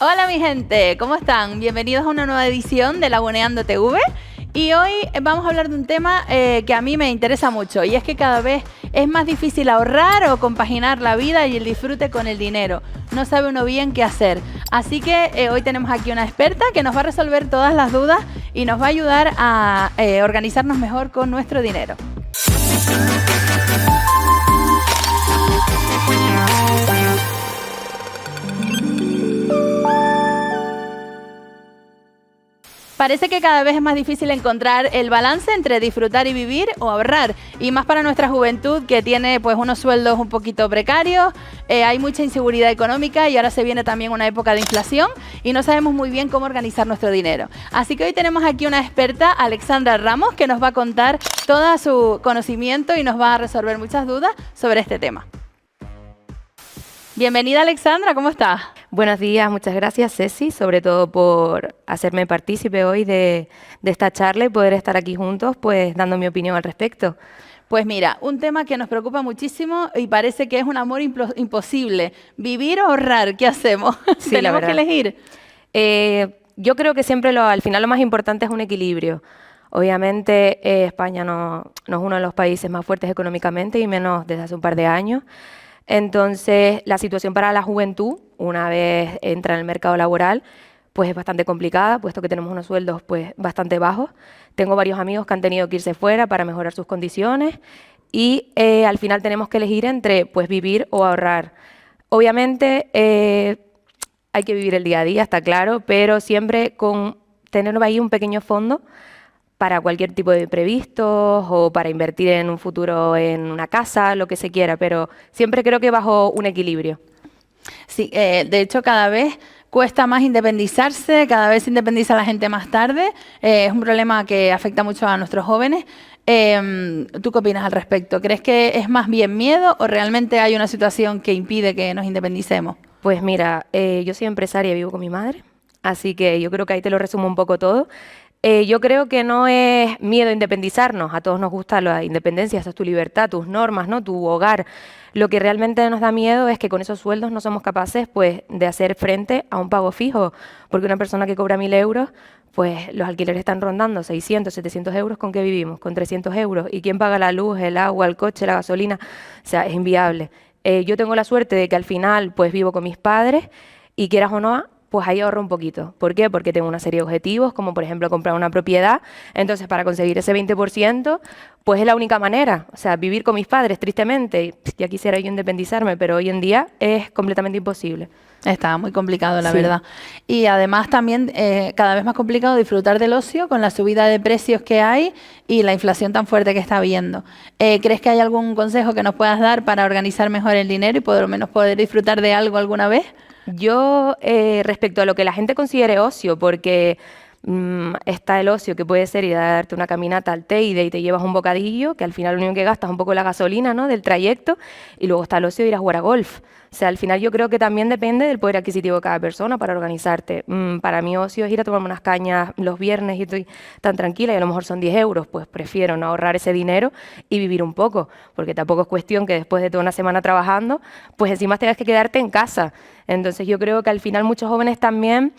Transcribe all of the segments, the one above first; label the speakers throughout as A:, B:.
A: Hola mi gente, ¿cómo están? Bienvenidos a una nueva edición de Laguneando TV. Y hoy vamos a hablar de un tema que a mí me interesa mucho, y es que cada vez es más difícil ahorrar o compaginar la vida y el disfrute con el dinero. No sabe uno bien qué hacer. Así que hoy tenemos aquí una experta que nos va a resolver todas las dudas y nos va a ayudar a organizarnos mejor con nuestro dinero. Parece que cada vez es más difícil encontrar el balance entre disfrutar y vivir o ahorrar. Y más para nuestra juventud que tiene pues unos sueldos un poquito precarios, hay mucha inseguridad económica y ahora se viene también una época de inflación y no sabemos muy bien cómo organizar nuestro dinero. Así que hoy tenemos aquí una experta, Alexandra Ramos, que nos va a contar todo su conocimiento y nos va a resolver muchas dudas sobre este tema. Bienvenida Alexandra, ¿cómo estás?
B: Buenos días, muchas gracias Ceci, sobre todo por hacerme partícipe hoy de esta charla y poder estar aquí juntos, pues dando mi opinión al respecto.
A: Pues mira, un tema que nos preocupa muchísimo y parece que es un amor imposible. ¿Vivir o ahorrar? ¿Qué hacemos?
B: Sí,
A: ¿Tenemos que elegir?
B: Yo creo que siempre al final lo más importante es un equilibrio. Obviamente España no es uno de los países más fuertes económicamente y menos desde hace un par de años. Entonces, la situación para la juventud, una vez entra en el mercado laboral, pues es bastante complicada, puesto que tenemos unos sueldos pues bastante bajos. Tengo varios amigos que han tenido que irse fuera para mejorar sus condiciones y al final tenemos que elegir entre pues vivir o ahorrar. Obviamente hay que vivir el día a día, está claro, pero siempre con tener ahí un pequeño fondo para cualquier tipo de imprevistos o para invertir en un futuro en una casa, lo que se quiera, pero siempre creo que bajo un equilibrio.
A: Sí, de hecho cada vez cuesta más independizarse, cada vez se independiza la gente más tarde, es un problema que afecta mucho a nuestros jóvenes. ¿Tú qué opinas al respecto? ¿Crees que es más bien miedo o realmente hay una situación que impide que nos independicemos?
B: Pues mira, yo soy empresaria y vivo con mi madre, así que yo creo que ahí te lo resumo un poco todo. Yo creo que no es miedo a independizarnos, a todos nos gusta la independencia, esa es tu libertad, tus normas, ¿no? Tu hogar. Lo que realmente nos da miedo es que con esos sueldos no somos capaces pues, de hacer frente a un pago fijo, porque una persona que cobra 1.000 euros, pues los alquileres están rondando 600, 700 euros, ¿con qué vivimos? Con 300 euros. ¿Y quién paga la luz, el agua, el coche, la gasolina? O sea, es inviable. Yo tengo la suerte de que al final pues vivo con mis padres y quieras o no, pues ahí ahorro un poquito. ¿Por qué? Porque tengo una serie de objetivos, como por ejemplo comprar una propiedad. Entonces, para conseguir ese 20%, pues es la única manera. O sea, vivir con mis padres, tristemente. Ya quisiera yo independizarme, pero hoy en día es completamente imposible.
A: Está muy complicado, la
B: Sí.
A: verdad. Y además también cada vez más complicado disfrutar del ocio con la subida de precios que hay y la inflación tan fuerte que está habiendo. ¿Crees que hay algún consejo que nos puedas dar para organizar mejor el dinero y por lo menos poder disfrutar de algo alguna vez?
B: Yo, respecto a lo que la gente considere ocio, porque está el ocio que puede ser ir a darte una caminata al Teide y te llevas un bocadillo, que al final lo único que gastas es un poco la gasolina, ¿no?, del trayecto, y luego está el ocio de ir a jugar a golf. O sea, al final yo creo que también depende del poder adquisitivo de cada persona para organizarte. Para mí ocio es ir a tomarme unas cañas los viernes y estoy tan tranquila y a lo mejor son 10 euros, pues prefiero no ahorrar ese dinero y vivir un poco, porque tampoco es cuestión que después de toda una semana trabajando, pues encima tengas que quedarte en casa. Entonces yo creo que al final muchos jóvenes también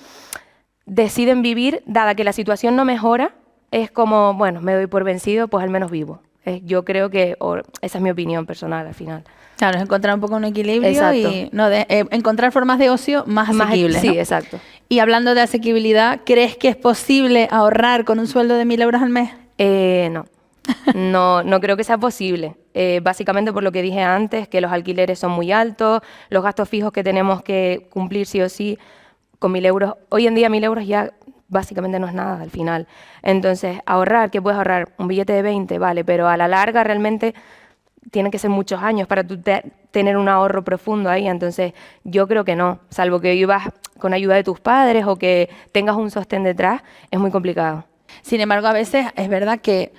B: deciden vivir, dada que la situación no mejora, es como, bueno, me doy por vencido, pues al menos vivo. Yo creo que esa es mi opinión personal al final.
A: Claro, es encontrar un poco un equilibrio.
B: Exacto.
A: Y no encontrar formas de ocio más asequibles,
B: Sí,
A: ¿no?
B: exacto.
A: Y hablando de asequibilidad, ¿crees que es posible ahorrar con un sueldo de 1.000 euros al mes?
B: No. No creo que sea posible. Básicamente por lo que dije antes, que los alquileres son muy altos, los gastos fijos que tenemos que cumplir sí o sí con 1.000 euros. Hoy en día 1.000 euros ya básicamente no es nada al final. Entonces, ahorrar, ¿qué puedes ahorrar? Un billete de 20, vale, pero a la larga realmente tienen que ser muchos años para tú tener un ahorro profundo ahí. Entonces, yo creo que no, salvo que vivas con ayuda de tus padres o que tengas un sostén detrás, es muy complicado.
A: Sin embargo, a veces es verdad que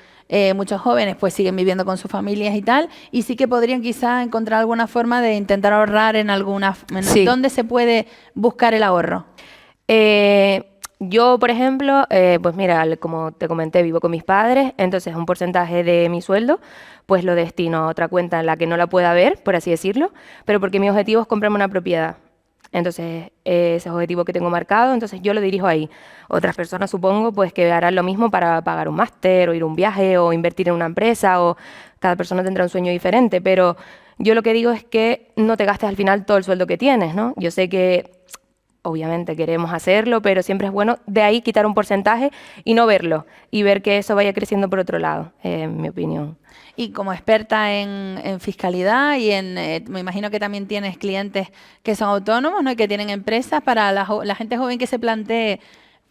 A: muchos jóvenes pues siguen viviendo con sus familias y tal, y sí que podrían quizás encontrar alguna forma de intentar ahorrar en alguna...
B: Sí.
A: ¿Dónde se puede buscar el ahorro?
B: Yo, por ejemplo, pues mira, como te comenté, vivo con mis padres, entonces un porcentaje de mi sueldo pues lo destino a otra cuenta en la que no la pueda ver, por así decirlo, pero porque mi objetivo es comprarme una propiedad. Entonces, ese es el objetivo que tengo marcado, entonces yo lo dirijo ahí. Otras personas supongo pues que harán lo mismo para pagar un máster o ir a un viaje o invertir en una empresa, o cada persona tendrá un sueño diferente, pero yo lo que digo es que no te gastes al final todo el sueldo que tienes, ¿no? Yo sé que obviamente queremos hacerlo, pero siempre es bueno de ahí quitar un porcentaje y no verlo, y ver que eso vaya creciendo por otro lado, en mi opinión.
A: Y como experta en fiscalidad y me imagino que también tienes clientes que son autónomos, ¿no? Y que tienen empresas para la gente joven que se plantee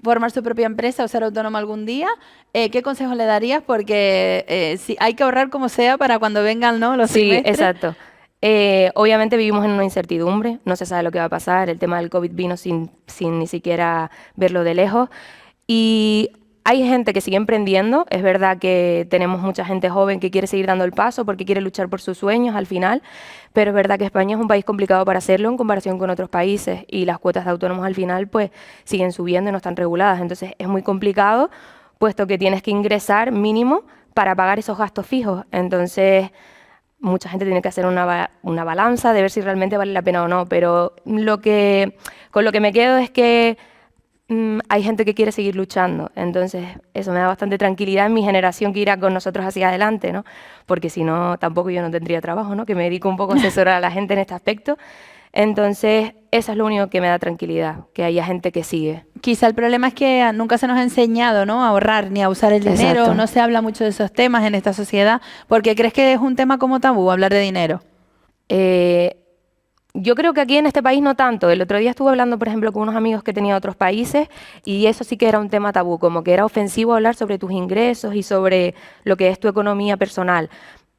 A: formar su propia empresa o ser autónomo algún día, ¿qué consejos le darías? Porque sí, hay que ahorrar como sea para cuando vengan, ¿no? Los
B: Sí,
A: trimestres.
B: exacto. Obviamente vivimos en una incertidumbre, no se sabe lo que va a pasar, el tema del COVID vino sin ni siquiera verlo de lejos, y hay gente que sigue emprendiendo. Es verdad que tenemos mucha gente joven que quiere seguir dando el paso porque quiere luchar por sus sueños al final, pero es verdad que España es un país complicado para hacerlo en comparación con otros países, y las cuotas de autónomos al final pues siguen subiendo y no están reguladas, entonces es muy complicado, puesto que tienes que ingresar mínimo para pagar esos gastos fijos. Entonces mucha gente tiene que hacer una balanza de ver si realmente vale la pena o no, pero con lo que me quedo es que hay gente que quiere seguir luchando, entonces eso me da bastante tranquilidad en mi generación que irá con nosotros hacia adelante, ¿no? Porque si no, tampoco yo no tendría trabajo, ¿no? Que me dedico un poco a asesorar a la gente en este aspecto. Entonces, eso es lo único que me da tranquilidad, que haya gente que sigue.
A: Quizá el problema es que nunca se nos ha enseñado, ¿no? A ahorrar ni a usar el dinero.
B: Exacto.
A: No se habla mucho de esos temas en esta sociedad. ¿Por qué crees que es un tema como tabú hablar de dinero?
B: Yo creo que aquí en este país no tanto. El otro día estuve hablando, por ejemplo, con unos amigos que tenía de otros países, y eso sí que era un tema tabú, como que era ofensivo hablar sobre tus ingresos y sobre lo que es tu economía personal.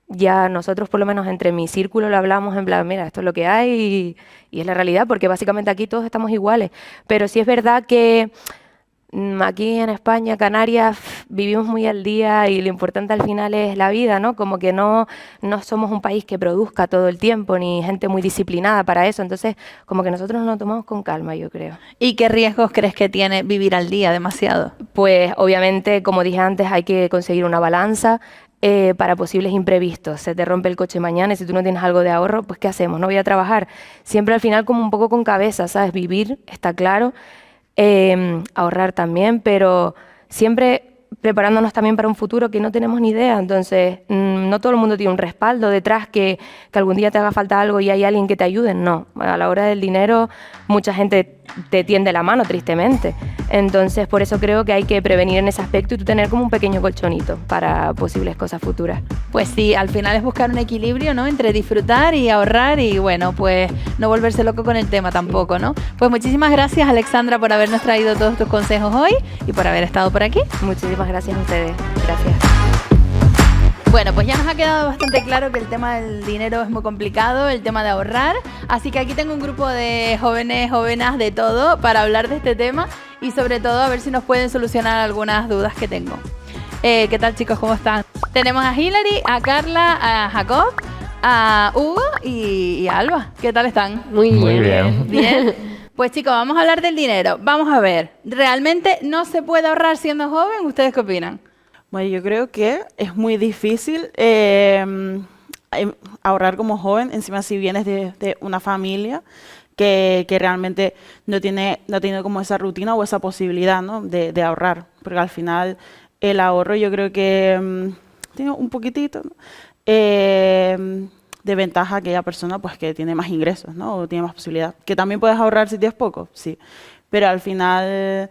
B: Ya nosotros, por lo menos entre mi círculo, lo hablamos en plan, mira, esto es lo que hay, y es la realidad, porque básicamente aquí todos estamos iguales. Pero sí es verdad que aquí en España, Canarias, vivimos muy al día, y lo importante al final es la vida, ¿no? Como que no somos un país que produzca todo el tiempo, ni gente muy disciplinada para eso. Entonces, como que nosotros nos lo tomamos con calma, yo creo.
A: ¿Y qué riesgos crees que tiene vivir al día demasiado?
B: Pues obviamente, como dije antes, hay que conseguir una balanza para posibles imprevistos. Se te rompe el coche mañana y si tú no tienes algo de ahorro, pues ¿qué hacemos? No voy a trabajar. Siempre al final como un poco con cabeza, ¿sabes? Vivir, está claro. Ahorrar también, pero siempre preparándonos también para un futuro que no tenemos ni idea. Entonces, no todo el mundo tiene un respaldo detrás que algún día te haga falta algo y hay alguien que te ayude. No, a la hora del dinero mucha gente te tiende la mano, tristemente. Entonces, por eso creo que hay que prevenir en ese aspecto y tú tener como un pequeño colchonito para posibles cosas futuras.
A: Pues sí, al final es buscar un equilibrio, ¿no? Entre disfrutar y ahorrar y, bueno, pues no volverse loco con el tema tampoco, ¿no? Pues muchísimas gracias, Alexandra, por habernos traído todos tus consejos hoy y por haber estado por aquí.
B: Muchísimas gracias a ustedes. Gracias.
A: Bueno, pues ya nos ha quedado bastante claro que el tema del dinero es muy complicado, el tema de ahorrar, así que aquí tengo un grupo de jóvenes, jovenas, de todo para hablar de este tema y sobre todo a ver si nos pueden solucionar algunas dudas que tengo. ¿Qué tal, chicos? ¿Cómo están? Tenemos a Hilary, a Carla, a Jacob, a Hugo y a Alba. ¿Qué tal están?
C: Muy bien.
A: Bien. Pues chicos, vamos a hablar del dinero. Vamos a ver, ¿realmente no se puede ahorrar siendo joven? ¿Ustedes qué opinan?
C: Bueno, yo creo que es muy difícil ahorrar como joven, encima si vienes de una familia que realmente no tiene como esa rutina o esa posibilidad, ¿no? de ahorrar, porque al final el ahorro yo creo que tiene un poquitito, ¿no? De ventaja a aquella persona pues que tiene más ingresos, ¿no? O tiene más posibilidad. Que también puedes ahorrar si tienes poco, sí, pero al final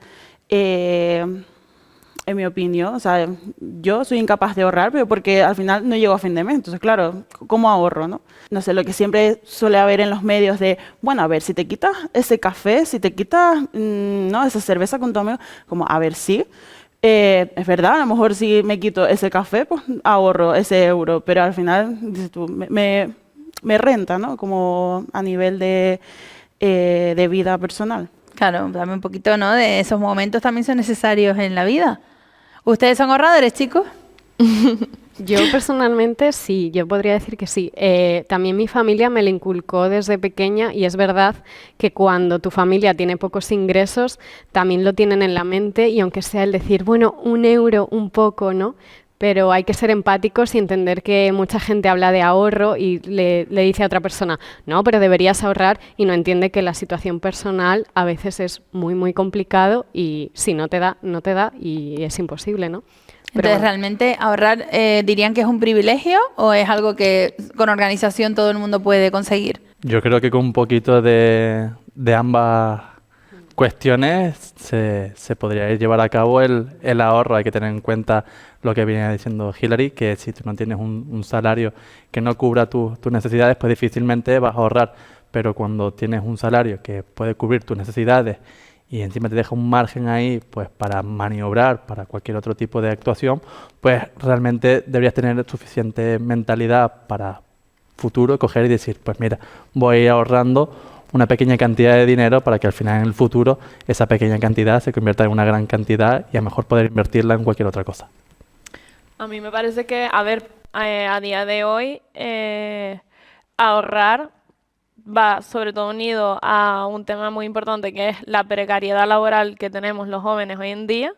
C: en mi opinión, o sea, yo soy incapaz de ahorrar, pero porque al final no llego a fin de mes. Entonces, claro, ¿cómo ahorro, no? No sé, lo que siempre suele haber en los medios de, bueno, a ver, si te quitas ese café, si te quitas, no, esa cerveza con tu amigo, como, a ver, sí, es verdad, a lo mejor si me quito ese café, pues ahorro ese euro, pero al final, dices tú, me renta, ¿no? Como a nivel de vida personal.
A: Claro, dame un poquito, ¿no? De esos momentos también son necesarios en la vida. ¿Ustedes son ahorradores, chicos?
D: Yo personalmente sí, yo podría decir que sí. También mi familia me lo inculcó desde pequeña y es verdad que cuando tu familia tiene pocos ingresos, también lo tienen en la mente y aunque sea el decir, bueno, un euro, un poco, ¿no? pero hay que ser empáticos y entender que mucha gente habla de ahorro y le dice a otra persona, no, pero deberías ahorrar, y no entiende que la situación personal a veces es muy, muy complicado y si no te da, no te da y es imposible, ¿no? Pero
A: Entonces,
D: bueno.
A: ¿realmente ahorrar dirían que es un privilegio o es algo que con organización todo el mundo puede conseguir?
E: Yo creo que con un poquito de ambas cuestiones se podría llevar a cabo el ahorro. Hay que tener en cuenta lo que viene diciendo Hilary, que si tú no tienes un salario que no cubra tus necesidades, pues difícilmente vas a ahorrar. Pero cuando tienes un salario que puede cubrir tus necesidades y encima te deja un margen ahí pues para maniobrar para cualquier otro tipo de actuación, pues realmente deberías tener suficiente mentalidad para futuro coger y decir, pues mira, voy a ir ahorrando una pequeña cantidad de dinero para que al final en el futuro esa pequeña cantidad se convierta en una gran cantidad y a lo mejor poder invertirla en cualquier otra cosa.
F: A mí me parece que, a ver, a día de hoy, ahorrar va sobre todo unido a un tema muy importante que es la precariedad laboral que tenemos los jóvenes hoy en día.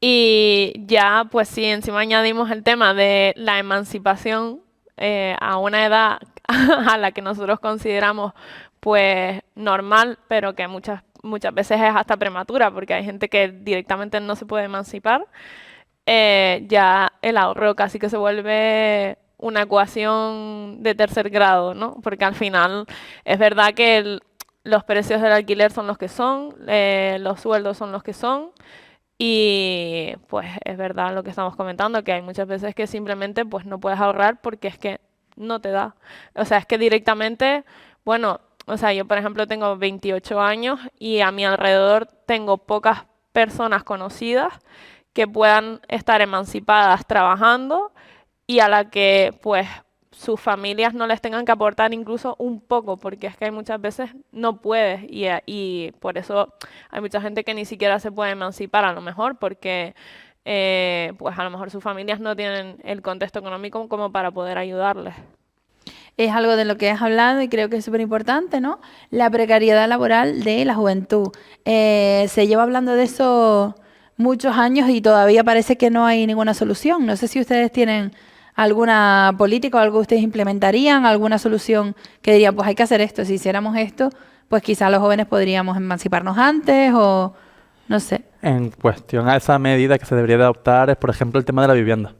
F: Y ya, pues si encima añadimos el tema de la emancipación a una edad a la que nosotros consideramos pues normal, pero que muchas veces es hasta prematura, porque hay gente que directamente no se puede emancipar, ya el ahorro casi que se vuelve una ecuación de tercer grado, ¿no? Porque al final es verdad que los precios del alquiler son los que son, los sueldos son los que son, y pues es verdad lo que estamos comentando, que hay muchas veces que simplemente pues no puedes ahorrar porque es que no te da. O sea, es que directamente, bueno, o sea, yo por ejemplo tengo 28 años y a mi alrededor tengo pocas personas conocidas que puedan estar emancipadas trabajando y a la que pues sus familias no les tengan que aportar incluso un poco, porque es que hay muchas veces no puedes y por eso hay mucha gente que ni siquiera se puede emancipar a lo mejor porque pues a lo mejor sus familias no tienen el contexto económico como para poder ayudarles.
A: Es algo de lo que has hablado y creo que es súper importante, ¿no? La precariedad laboral de la juventud. Se lleva hablando de eso muchos años y todavía parece que no hay ninguna solución. No sé si ustedes tienen alguna política o algo que ustedes implementarían, alguna solución que dirían, pues hay que hacer esto. Si hiciéramos esto, pues quizá los jóvenes podríamos emanciparnos antes o no sé.
E: En cuestión a esa medida que se debería de adoptar es, por ejemplo, el tema de la vivienda.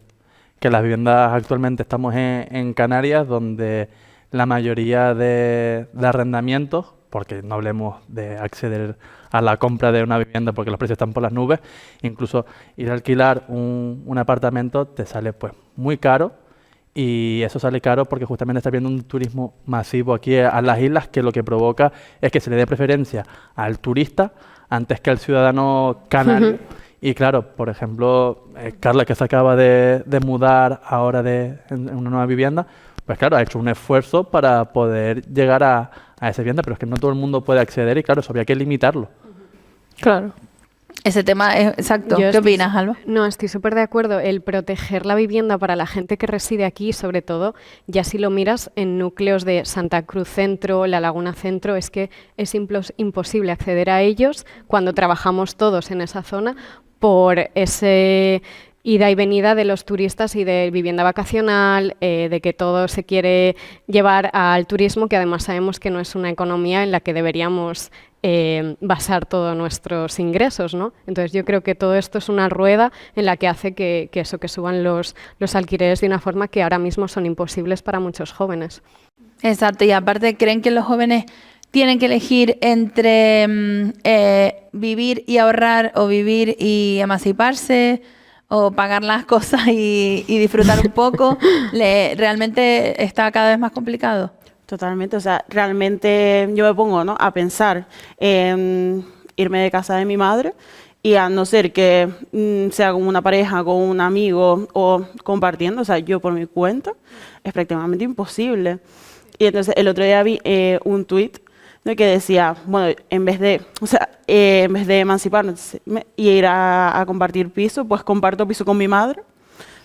E: Que las viviendas actualmente estamos en Canarias, donde la mayoría de arrendamientos, porque no hablemos de acceder a la compra de una vivienda porque los precios están por las nubes, incluso ir a alquilar un apartamento te sale pues muy caro, y eso sale caro porque justamente está habiendo un turismo masivo aquí a las islas, que lo que provoca es que se le dé preferencia al turista antes que al ciudadano canario. Y claro, por ejemplo, Carla, que se acaba de mudar ahora en una nueva vivienda, pues claro, ha hecho un esfuerzo para poder llegar a esa vivienda, pero es que no todo el mundo puede acceder y claro, eso había que limitarlo.
F: Claro.
A: Ese tema es exacto. ¿Qué opinas, Alba?
D: No, estoy súper de acuerdo. El proteger la vivienda para la gente que reside aquí, sobre todo, ya si lo miras en núcleos de Santa Cruz Centro, La Laguna Centro, es que es imposible acceder a ellos cuando trabajamos todos en esa zona por ese ida y venida de los turistas y de vivienda vacacional, de que todo se quiere llevar al turismo, que además sabemos que no es una economía en la que deberíamos basar todos nuestros ingresos, ¿no? Entonces yo creo que todo esto es una rueda en la que hace que suban los alquileres de una forma que ahora mismo son imposibles para muchos jóvenes.
A: Exacto, y aparte, ¿creen que los jóvenes tienen que elegir entre vivir y ahorrar o vivir y emanciparse o pagar las cosas y disfrutar un poco? ¿Realmente está cada vez más complicado?
C: Totalmente, o sea, realmente yo me pongo, ¿no?, a pensar en irme de casa de mi madre y a no ser que sea con una pareja, con un amigo o compartiendo, o sea, yo por mi cuenta, es prácticamente imposible. Y entonces el otro día vi un tuit, ¿no?, que decía, bueno, en vez de emanciparnos y ir a compartir piso, pues comparto piso con mi madre,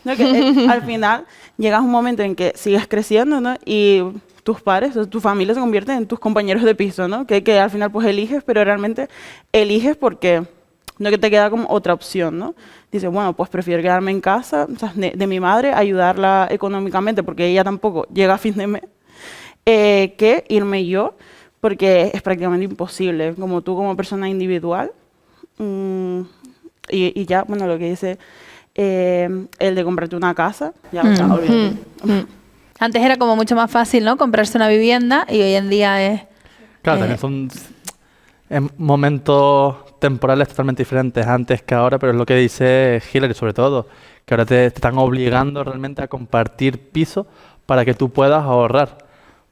C: ¿no? Que al final llegas a un momento en que sigues creciendo, ¿no?, y tus padres, tu familia se convierte en tus compañeros de piso, ¿no? Que al final pues eliges, pero realmente eliges porque no que te queda como otra opción, ¿no? Dices, bueno, pues prefiero quedarme en casa, o sea, de mi madre, ayudarla económicamente, porque ella tampoco llega a fin de mes, que irme yo, porque es prácticamente imposible, como tú como persona individual. Y ya, bueno, lo que dice el de comprarte una casa, ya, o sea, olvídate.
A: Antes era como mucho más fácil, ¿no? Comprarse una vivienda y hoy en día es...
E: Claro, también son momentos temporales totalmente diferentes antes que ahora, pero es lo que dice Hillary sobre todo, que ahora te están obligando realmente a compartir piso para que tú puedas ahorrar,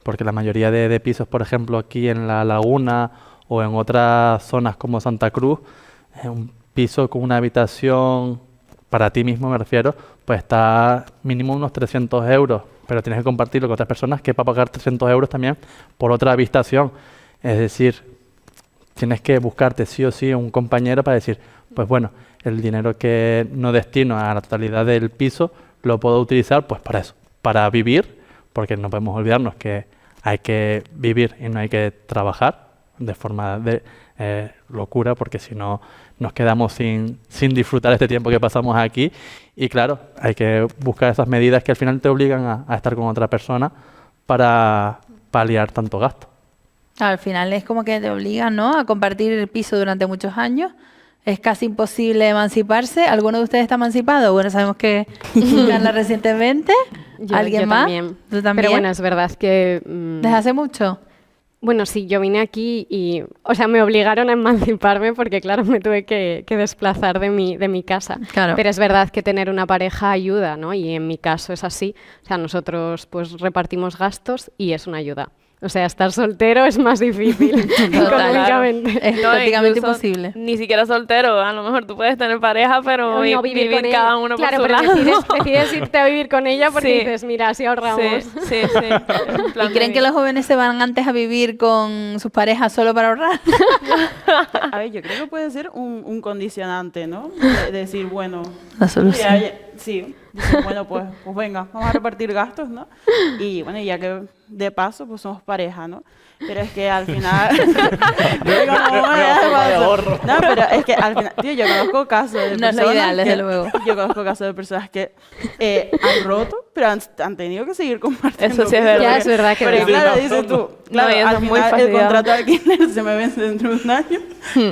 E: porque la mayoría de pisos, por ejemplo, aquí en La Laguna o en otras zonas como Santa Cruz, un piso con una habitación, para ti mismo me refiero, pues está mínimo unos 300 euros, pero tienes que compartirlo con otras personas que para pagar 300 euros también por otra habitación. Es decir, tienes que buscarte sí o sí un compañero para decir, pues bueno, el dinero que no destino a la totalidad del piso lo puedo utilizar pues para eso, para vivir, porque no podemos olvidarnos que hay que vivir y no hay que trabajar de forma de locura, porque si no nos quedamos sin disfrutar este tiempo que pasamos aquí. Y claro, hay que buscar esas medidas que al final te obligan a estar con otra persona para paliar tanto gasto.
A: Al final es como que te obligan, ¿no?, a compartir el piso durante muchos años. Es casi imposible emanciparse. ¿Alguno de ustedes está emancipado? Bueno, sabemos que Carla recientemente. ¿Alguien
D: yo
A: más?
D: También.
A: ¿Tú también?
D: Pero bueno, es verdad que...
A: ¿Desde hace mucho?
D: Bueno, sí, yo vine aquí y, o sea, me obligaron a emanciparme porque, claro, me tuve que desplazar de mi casa.
A: Claro.
D: Pero es verdad que tener una pareja ayuda, ¿no? Y en mi caso es así. O sea, nosotros pues repartimos gastos y es una ayuda. O sea, estar soltero es más difícil económicamente.
A: Es
F: No,
A: prácticamente
F: incluso
A: imposible.
F: Ni siquiera soltero, a lo mejor tú puedes tener pareja, pero
D: No
F: vivir
D: con ella.
F: cada uno
D: claro,
F: por su
D: pero
F: lado.
D: decides irte a vivir con ella porque
F: Sí.
D: dices, mira, así ahorramos.
F: Sí. En plan
A: ¿Y creen
F: de-
A: que los jóvenes se van antes a vivir con sus parejas solo para ahorrar?
C: A ver, yo creo que puede ser un condicionante, ¿no? De decir, bueno,
A: La solución.
C: sí, decir, bueno, pues venga, vamos a repartir gastos, ¿no? Y bueno, ya que de paso, pues somos pareja, ¿no? Pero es que al final... No, pero es que al final, tío, yo conozco casos de
A: No es lo
C: personas
A: ideal, desde
C: que-
A: luego.
C: Yo conozco casos de personas que han roto, pero han tenido que seguir compartiendo.
F: Eso sí es
C: pisos,
F: verdad.
D: Ya, es verdad que
C: porque
D: no.
C: claro, dices tú, claro,
F: y eso
C: al
F: es muy
C: final el
F: fastidiado.
C: contrato de alquiler se me vence dentro de un año.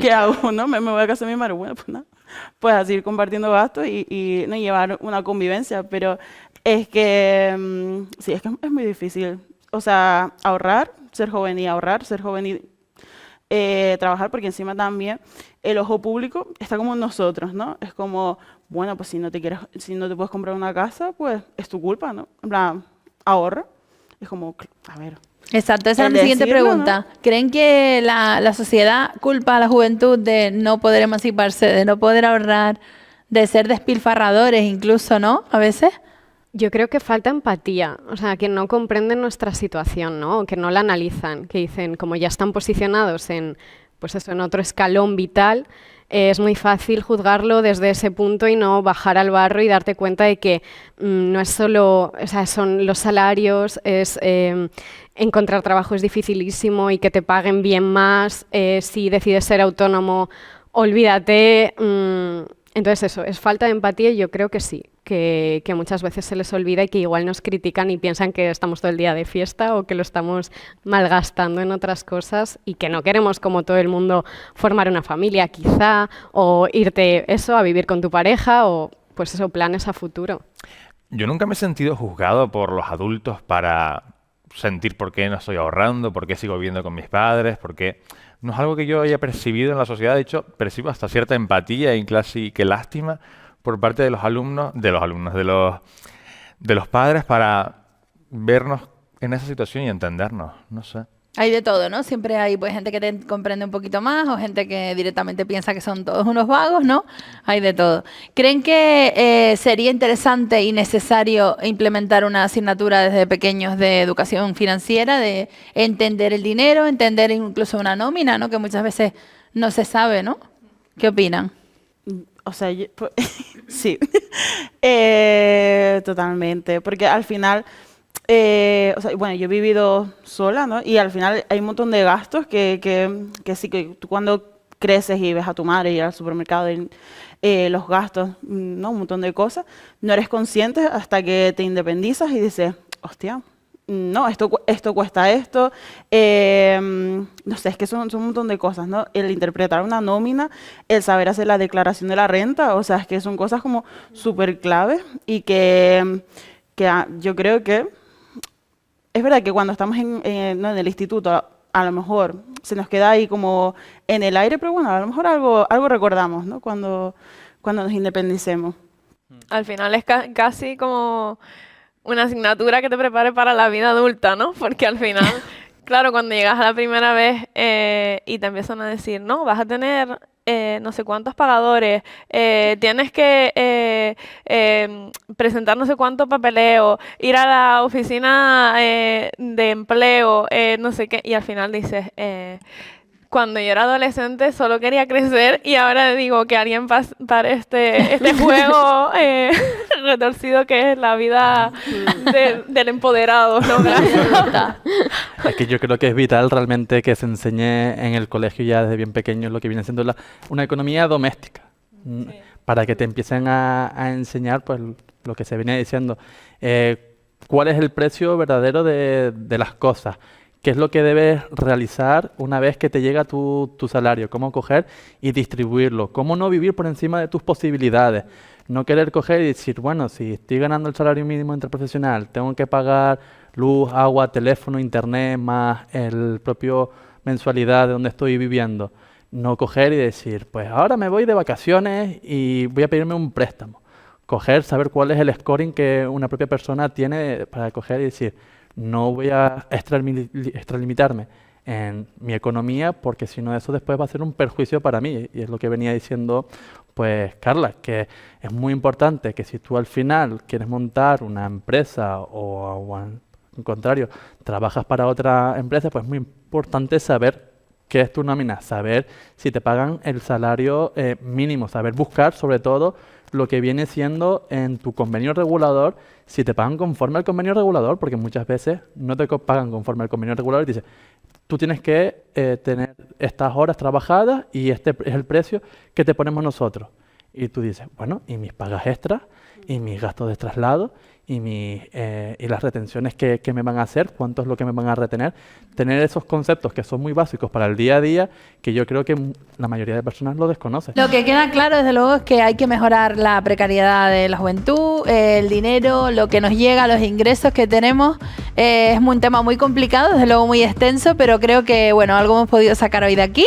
C: ¿Qué hago, no? Me voy a casa de mi madre. Bueno, pues nada. Pues a seguir compartiendo gastos y no llevar una convivencia. Pero es que, sí, es que es muy difícil. O sea, ahorrar, ser joven y ahorrar, ser joven y trabajar, porque encima también el ojo público está como en nosotros, ¿no? Es como, bueno, pues si no te puedes comprar una casa, pues es tu culpa, ¿no? En plan, ahorra. Es como, a ver.
A: Exacto, esa es
C: El
A: mi siguiente
C: decirlo,
A: pregunta. ¿Creen que la sociedad culpa a la juventud de no poder emanciparse, de no poder ahorrar, de ser despilfarradores incluso, ¿no? A veces.
D: Yo creo que falta empatía, o sea, que no comprenden nuestra situación, ¿no? O que no la analizan, que dicen, como ya están posicionados en, pues eso, en otro escalón vital, es muy fácil juzgarlo desde ese punto y no bajar al barro y darte cuenta de que no es solo, o sea, son los salarios, es encontrar trabajo es dificilísimo y que te paguen bien más, si decides ser autónomo, olvídate. Entonces eso, es falta de empatía y yo creo que sí, que muchas veces se les olvida y que igual nos critican y piensan que estamos todo el día de fiesta o que lo estamos malgastando en otras cosas y que no queremos, como todo el mundo, formar una familia quizá o irte eso a vivir con tu pareja o pues eso, planes a futuro.
G: Yo nunca me he sentido juzgado por los adultos para sentir por qué no estoy ahorrando, por qué sigo viviendo con mis padres, porque no es algo que yo haya percibido en la sociedad. De hecho, percibo hasta cierta empatía y casi que lástima por parte de los alumnos, de los padres para vernos en esa situación y entendernos, no sé.
A: Hay de todo, ¿no? Siempre hay pues gente que te comprende un poquito más o gente que directamente piensa que son todos unos vagos, ¿no? Hay de todo. ¿Creen que sería interesante y necesario implementar una asignatura desde pequeños de educación financiera, de entender el dinero, entender incluso una nómina, ¿no? Que muchas veces no se sabe, ¿no? ¿Qué opinan?
C: O sea, sí, totalmente, porque al final, o sea, bueno, yo he vivido sola, ¿no? Y al final hay un montón de gastos que sí, que tú cuando creces y ves a tu madre ir al supermercado, los gastos, ¿no? Un montón de cosas. No eres consciente hasta que te independizas y dices, hostia, no, esto cuesta esto. No sé, es que son un montón de cosas, ¿no? El interpretar una nómina, el saber hacer la declaración de la renta, o sea, es que son cosas como súper claves y que yo creo que es verdad que cuando estamos ¿no? en el instituto, a lo mejor se nos queda ahí como en el aire, pero bueno, a lo mejor algo recordamos, ¿no? Cuando nos independicemos.
F: Al final es casi como una asignatura que te prepare para la vida adulta, ¿no? Porque al final, claro, cuando llegas a la primera vez y te empiezan a decir, no, vas a tener no sé cuántos pagadores, tienes que presentar no sé cuánto papeleo, ir a la oficina de empleo, no sé qué, y al final dices, cuando yo era adolescente solo quería crecer y ahora digo que alguien para este juego retorcido que es la vida del empoderado, ¿no?
E: Es que yo creo que es vital realmente que se enseñe en el colegio ya desde bien pequeño lo que viene siendo una economía doméstica, para que te empiecen a enseñar pues lo que se viene diciendo, cuál es el precio verdadero de las cosas. ¿Qué es lo que debes realizar una vez que te llega tu salario? ¿Cómo coger y distribuirlo? ¿Cómo no vivir por encima de tus posibilidades? No querer coger y decir, bueno, si estoy ganando el salario mínimo interprofesional, tengo que pagar luz, agua, teléfono, internet, más el propio mensualidad de donde estoy viviendo. No coger y decir, pues ahora me voy de vacaciones y voy a pedirme un préstamo. Coger, saber cuál es el scoring que una propia persona tiene para coger y decir, no voy a extralimitarme en mi economía porque si no eso después va a ser un perjuicio para mí. Y es lo que venía diciendo pues Carla, que es muy importante que si tú al final quieres montar una empresa o al contrario trabajas para otra empresa, pues es muy importante saber qué es tu nómina, saber si te pagan el salario mínimo, saber buscar sobre todo lo que viene siendo en tu convenio regulador, si te pagan conforme al convenio regulador, porque muchas veces no te pagan conforme al convenio regulador y dices, tú tienes que tener estas horas trabajadas y este es el precio que te ponemos nosotros. Y tú dices, bueno, y mis pagas extras, y mis gastos de traslado, y las retenciones que me van a hacer, cuánto es lo que me van a retener. Tener esos conceptos que son muy básicos para el día a día, que yo creo que la mayoría de personas lo desconocen.
A: Lo que queda claro, desde luego, es que hay que mejorar la precariedad de la juventud, el dinero, lo que nos llega, los ingresos que tenemos. Es un tema muy complicado, desde luego muy extenso, pero creo que, bueno, algo hemos podido sacar hoy de aquí.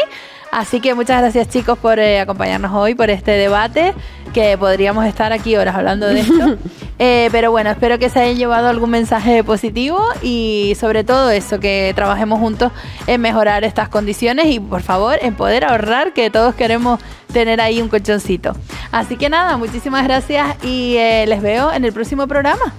A: Así que muchas gracias, chicos, por acompañarnos hoy, por este debate, que podríamos estar aquí horas hablando de esto. Pero bueno, espero que se hayan llevado algún mensaje positivo y sobre todo eso, que trabajemos juntos en mejorar estas condiciones y, por favor, en poder ahorrar, que todos queremos tener ahí un colchoncito. Así que nada, muchísimas gracias y les veo en el próximo programa.